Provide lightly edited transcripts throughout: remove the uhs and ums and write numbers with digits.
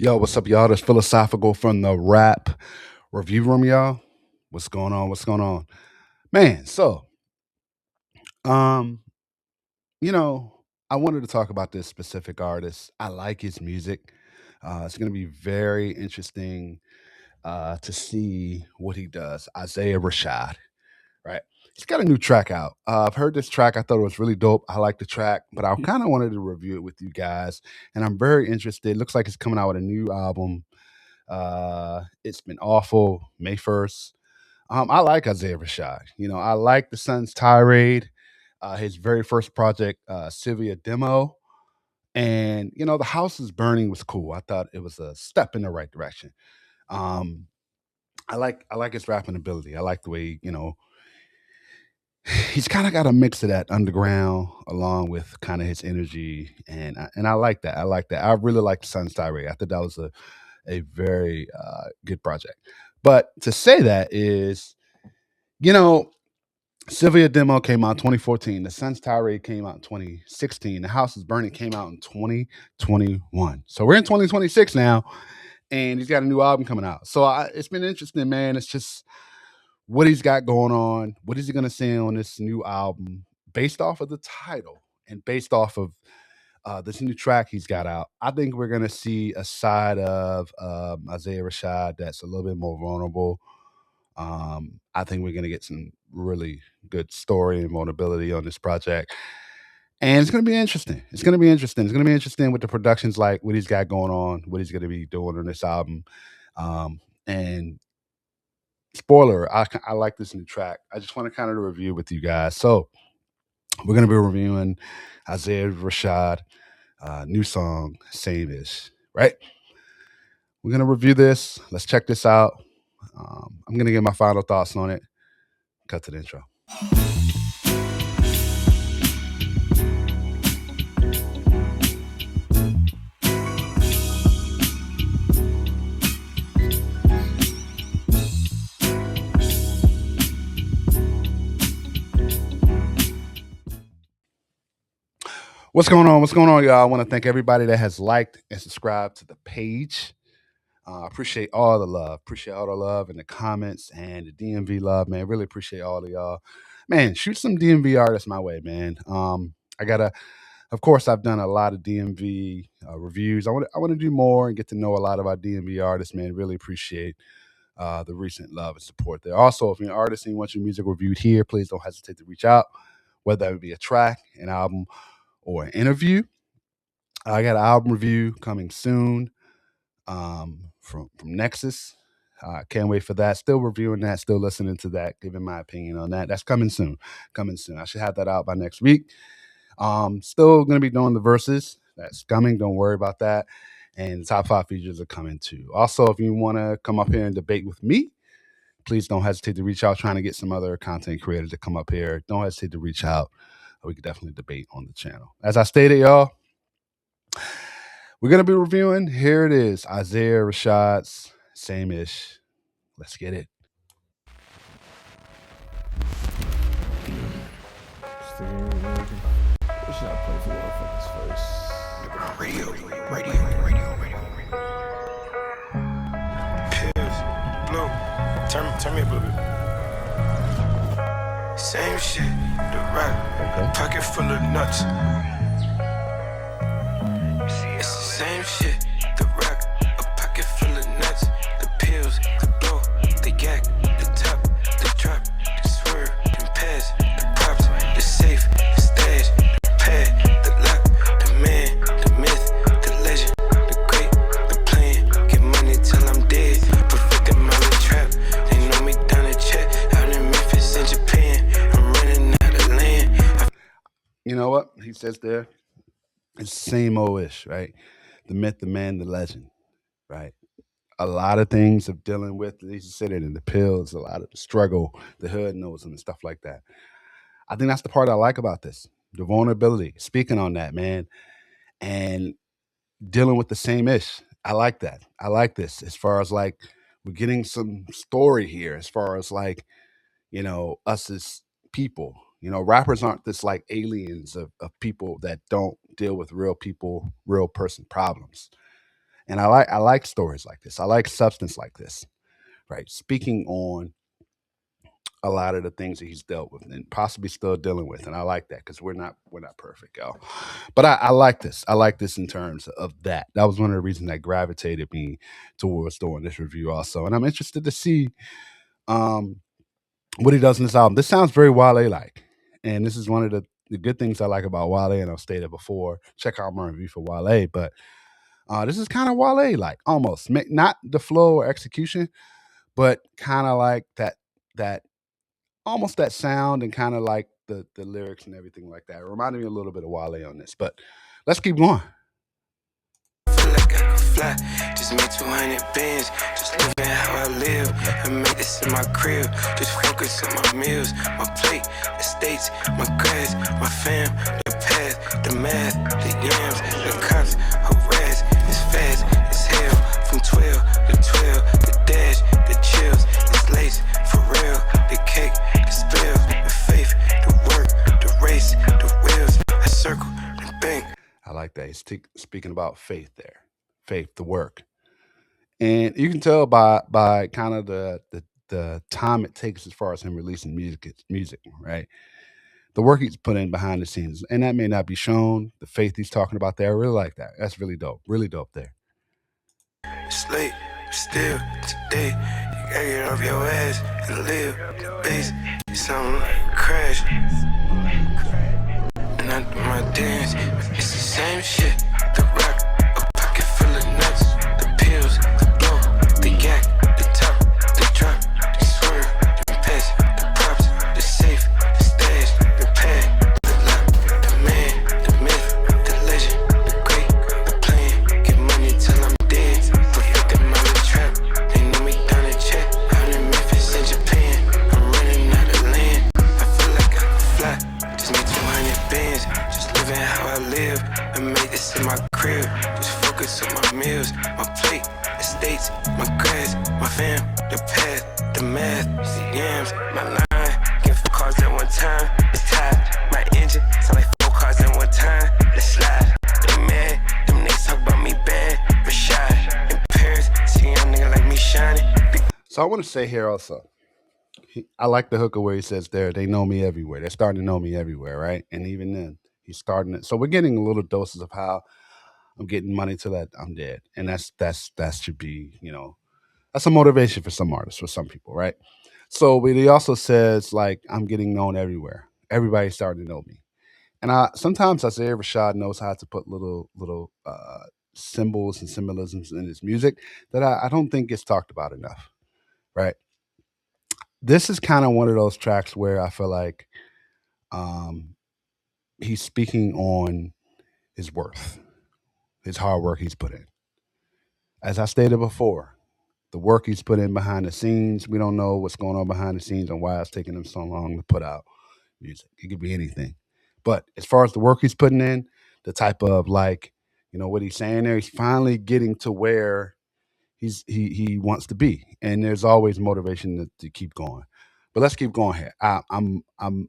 Yo, what's up, y'all? This philosophical from the rap review room, y'all. What's going on? What's going on, man? Um, you know, I wanted to talk about this specific artist. I like his music. It's going to be very interesting to see what he does. Isaiah Rashad, right? He's got a new track out. I've heard this track. I thought it was really dope. I like the track, but I kind of wanted to review it with you guys, and I'm very interested. Looks like it's coming out with a new album. It's been awful. May 1st. I like Isaiah Rashad. I like the Sun's tirade. His very first project, Sylvia Demo, and the house is burning was cool. I thought it was a step in the right direction. Um, I like his rapping ability. I like the way he's kind of got a mix of that underground along with kind of his energy, and I like that. I like that. I really like the Sun's tirade. I thought that was a very good project. But to say that is, you know, Sylvia Demo came out in 2014. The Sun's Tirade came out in 2016. The House is Burning came out in 2021. So we're in 2026 now, and he's got a new album coming out. So it's been interesting, man. It's just what he's got going on. What is he going to say on this new album based off of the title and based off of this new track he's got out? I think we're going to see a side of Isaiah Rashad that's a little bit more vulnerable. I think we're going to get some really good story and vulnerability on this project. And it's going to be interesting. It's going to be interesting. It's going to be interesting what the production's like, what he's got going on, what he's going to be doing on this album. And spoiler, I like this new track. I just want to kind of review with you guys. So we're going to be reviewing Isaiah Rashad, new song, Same Ish, right? We're going to review this. Let's check this out. I'm going to get my final thoughts on it. Cut to the intro. What's going on? What's going on, y'all? I want to thank everybody that has liked and subscribed to the page. Appreciate all the love. Appreciate all the love and the comments and the DMV love, man. Really appreciate all of y'all. Man, shoot some DMV artists my way, man. I gotta, of course, I've done a lot of DMV reviews. I want to do more and get to know a lot of our DMV artists, man. Really appreciate the recent love and support there. Also, if you're an artist and you want your music reviewed here, please don't hesitate to reach out, whether that would be a track, an album, or an interview. I got an album review coming soon from Nexus. Can't wait for that. Still reviewing that, still listening to that, giving my opinion on that. That's coming soon. Coming soon. I should have that out by next week. Still going to be doing the verses. That's coming. Don't worry about that. And the top 5 features are coming too. Also, if you want to come up here and debate with me, please don't hesitate to reach out. Trying to get some other content creators to come up here. Don't hesitate to reach out. We could definitely debate on the channel. As I stated, y'all, we're going to be reviewing. Here it is, Isaiah Rashad's Same Ish. Let's get it. What should I play for motherfuckers first? Radio. Pills. Blue. Turn me up a little bit. Same shit. The rap. Pocket full of nuts. It's the same shit. The rock. A pocket full of nuts. The pills. The blow. The yak. The top. The drop. The swerve. The pass. The props. The safe. The stash. The pad. The lock. The man. The myth. The legend. The great. The plan. Get money till I'm dead. Perfect amount of trap. They know me down the check. Out in Memphis and Japan. I'm running out of land. You know what? He says there, it's same old ish, right? The myth, the man, the legend, right? A lot of things of dealing with, as you said it, in the pills, a lot of the struggle, the hood knows them and stuff like that. I think that's the part I like about this. The vulnerability, speaking on that, man, and dealing with the same ish. I like that. I like this as far as like we're getting some story here, as far as like, us as people. Rappers aren't this like aliens of people that don't deal with real people, real person problems. And I like stories like this. I like substance like this, right? Speaking on a lot of the things that he's dealt with and possibly still dealing with. And I like that because we're not perfect, y'all. But I like this. I like this in terms of that. That was one of the reasons that gravitated me towards doing this review also. And I'm interested to see um what he does in this album. This sounds very Wale like. And this is one of the good things I like about Wale, and I've stated before. Check out my review for Wale, but this is kind of Wale like almost. Not the flow or execution, but kind of like that almost that sound and kind of like the lyrics and everything like that. It reminded me a little bit of Wale on this, but let's keep going. Feel like I could fly, just made 200 bands, just living how I live. I made this in my crib, just focus on my meals, my plate, estates, my grass, my fam, the path, the math, the yams, the cops, harass, it's fast, it's hell, from 12 to 12, the dash, the chills, it's lace, for real, the cake, the spill, the faith, the work, the race, the wheels, I circle, the bank. I like that. He's speaking about faith there, faith, the work, and you can tell by kind of the time it takes as far as him releasing music, right? The work he's put in behind the scenes, and that may not be shown. The faith he's talking about there, I really like that. That's really dope there. It's late, but still, today, you gotta get off your ass and live. The bass, it's something like a crash. And I do my dance, it's the same shit. The rock, a pocket full of nuts. The pills, the blow, the yak, the top, the drop, the swerve, the pass, the props, the safe, the stash, the pad, the lock, the man, the myth, the legend, the great, the plan. Get money till I'm dead. For 50 mile trap, they know me down the check. Out in Memphis and Japan, I'm running out of land. I feel like I could fly, just made 200 bands, just living how I live. I made this in my crib, just focus on my meals, my plate, estates, my grass, my fam, the path, the math, the yams, my line. Get 4 cars at one time, it's tied. My engine sound like 4 cars at one time. Let's slide. They mad, them niggas talk about me bad. Rashad in Paris, see a young nigga like me shining. So I want to say here also, I like the hooker where he says they know me everywhere. They're starting to know me everywhere, right? And even then, he's starting it. So we're getting little doses of how I'm getting money till that I'm dead, and that should be that's a motivation for some artists, for some people, right? So, but he also says like I'm getting known everywhere. Everybody's starting to know me, and I sometimes Isaiah Rashad knows how to put little symbols and symbolisms in his music that I don't think gets talked about enough, right? This is kind of one of those tracks where I feel like um, he's speaking on his worth, his hard work he's put in. As I stated before, the work he's put in behind the scenes, we don't know what's going on behind the scenes and why it's taking him so long to put out music. It could be anything. But as far as the work he's putting in, the type of like, what he's saying there, he's finally getting to where he wants to be. And there's always motivation to keep going. But let's keep going here. I'm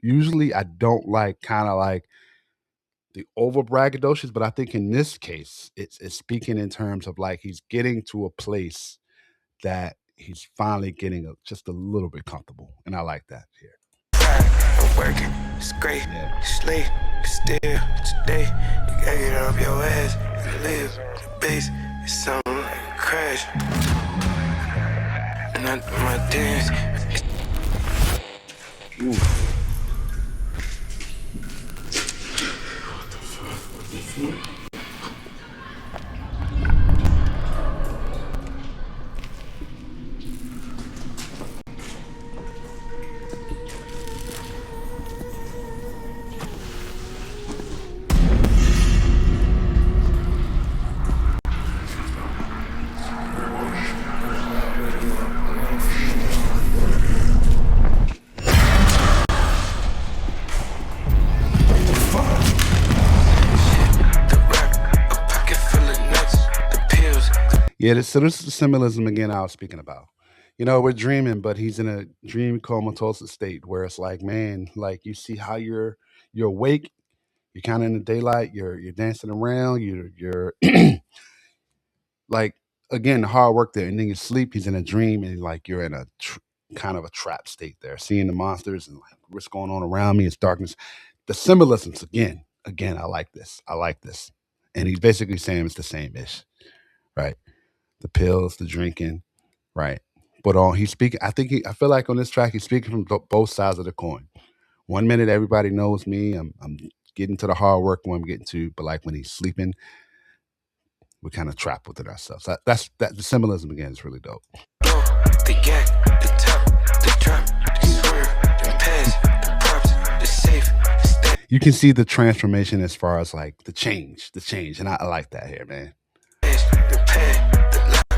usually I don't like kind of like the over braggadocious, but I think in this case, it's speaking in terms of like he's getting to a place that he's finally getting just a little bit comfortable, and I like that here. I'm working, it's great, Yeah. it's late, but still, today, you gotta get off your ass and live. The bass, it's something like a crash. And I do my dance, Ooh. the rock, a pocket full of nuts, the pills, Yeah, so this is the symbolism again I was speaking about. We're dreaming, but he's in a dream comatose state where it's like, man, like you see how you're awake, you're kind of in the daylight, you're dancing around, you're like again, the hard work there, and then you sleep. He's in a dream, and like you're in a kind of a trap state there, seeing the monsters and like what's going on around me. It's darkness. The symbolisms again. I like this. I like this. And he's basically saying it's the same ish, right? The pills, the drinking, right? But on he's speaking. I feel like on this track he's speaking from both sides of the coin. One minute everybody knows me. I'm getting to the hard work when I'm getting to, but like when he's sleeping, we're kind of trapped within ourselves. That's that. The symbolism again is really dope. The yak, the top, the drop, the swerve, the pass, the props, the safe, the stack. You can see the transformation as far as like the change, and I like that here, man. The pad, the lock,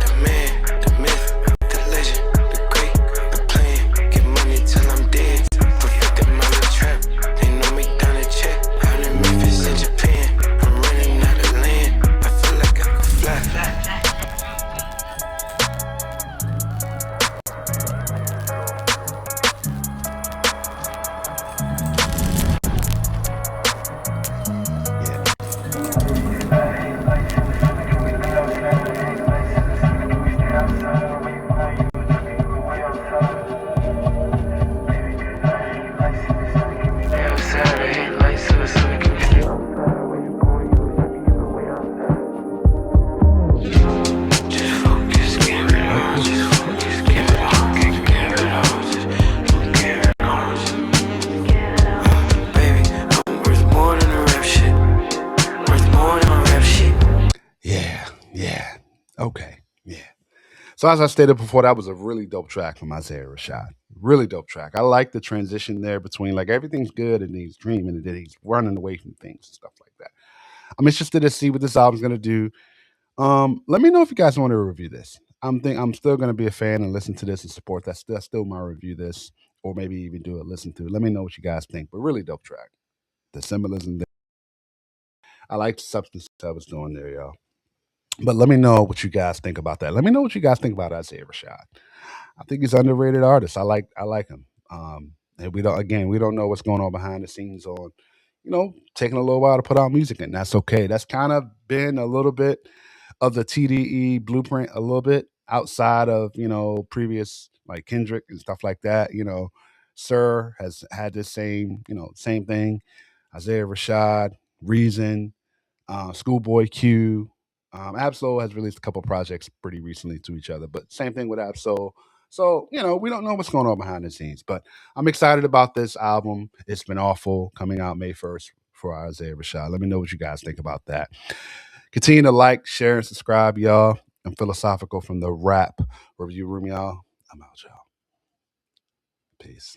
the man, the myth, the legend, the great, the plan. Get money till I'm dead. Perfect amount of trap. They know me down the check. Out in Memphis in Japan. I'm running out of land. I feel like I could fly. Yeah. Okay. Yeah. So as I stated before, that was a really dope track from Isaiah Rashad. Really dope track. I like the transition there between like everything's good and he's dreaming and then he's running away from things and stuff like that. I'm interested to see what this album's gonna do. Let me know if you guys want to review this. I'm still gonna be a fan and listen to this and support. That's still my review this, or maybe even do a listen to. Let me know what you guys think. But really dope track. The symbolism. I like the substance I was doing there, y'all. But let me know what you guys think about that. Let me know what you guys think about Isaiah Rashad. I think he's an underrated artist. I like him. And we don't know what's going on behind the scenes on, taking a little while to put out music, and that's okay. That's kind of been a little bit of the TDE blueprint, a little bit outside of previous like Kendrick and stuff like that. Sir has had this same thing. Isaiah Rashad, Reason, Schoolboy Q. Absol has released a couple projects pretty recently to each other, but same thing with Absol. So, we don't know what's going on behind the scenes, but I'm excited about this album. It's Been Awful, coming out May 1st for Isaiah Rashad. Let me know what you guys think about that. Continue to like, share, and subscribe, y'all. I'm Philosophical from the Rap Review Room, y'all. I'm out, y'all. Peace.